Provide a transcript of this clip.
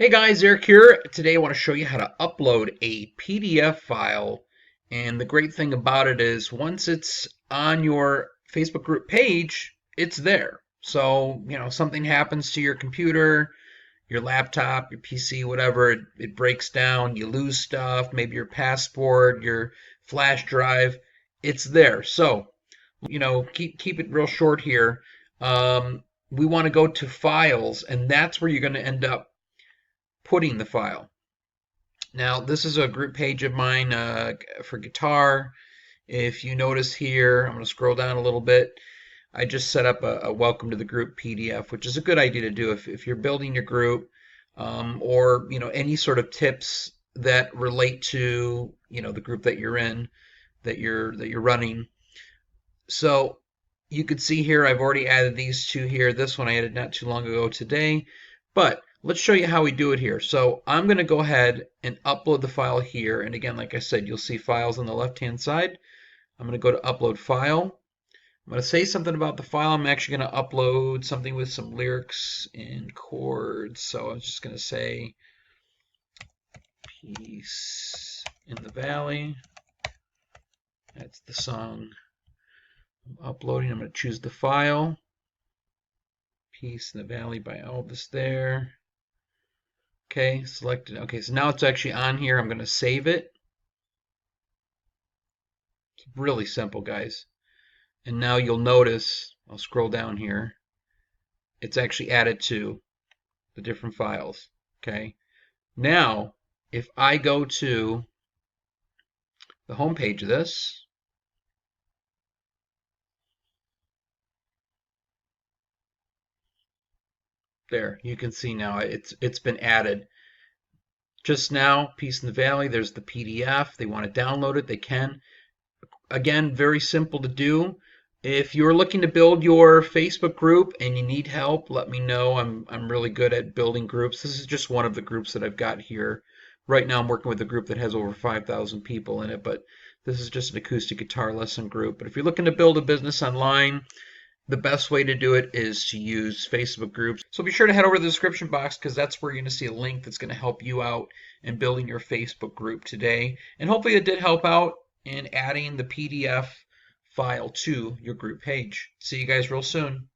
Hey guys, Eric here. Today I want to show you how to upload a PDF file. And the great thing about it is once it's on your Facebook group page, it's there. So, something happens to your computer, your laptop, your PC, whatever, it breaks down, you lose stuff, maybe your passport, your flash drive, it's there. So, keep it real short here. We want to go to files, and that's where you're going to end up putting the file. Now, this is a group page of mine for guitar. If you notice here, I'm going to scroll down a little bit. I just set up a welcome to the group PDF, which is a good idea to do if you're building your group, or any sort of tips that relate to the group that you're in, that you're running. So you could see here I've already added these two here. This one I added not too long ago today, but let's show you how we do it here. So I'm going to go ahead and upload the file here. And again, like I said, you'll see files on the left-hand side. I'm going to go to upload file. I'm going to say something about the file. I'm actually going to upload something with some lyrics and chords. So I'm just going to say Peace in the Valley. That's the song I'm uploading. I'm going to choose the file. Peace in the Valley by Elvis there. Okay, selected. Okay, so now it's actually on here. I'm going to save it. It's really simple, guys. And now you'll notice, I'll scroll down here, it's actually added to the different files. Okay, now if I go to the home page of this, there, you can see now it's been added. Just now, Peace in the Valley, there's the PDF. They want to download it, they can. Again, very simple to do. If you're looking to build your Facebook group and you need help, let me know. I'm really good at building groups. This is just one of the groups that I've got here. Right now I'm working with a group that has over 5,000 people in it, but this is just an acoustic guitar lesson group. But if you're looking to build a business online, the best way to do it is to use Facebook groups. So be sure to head over to the description box because that's where you're going to see a link that's going to help you out in building your Facebook group today. And hopefully it did help out in adding the PDF file to your group page. See you guys real soon.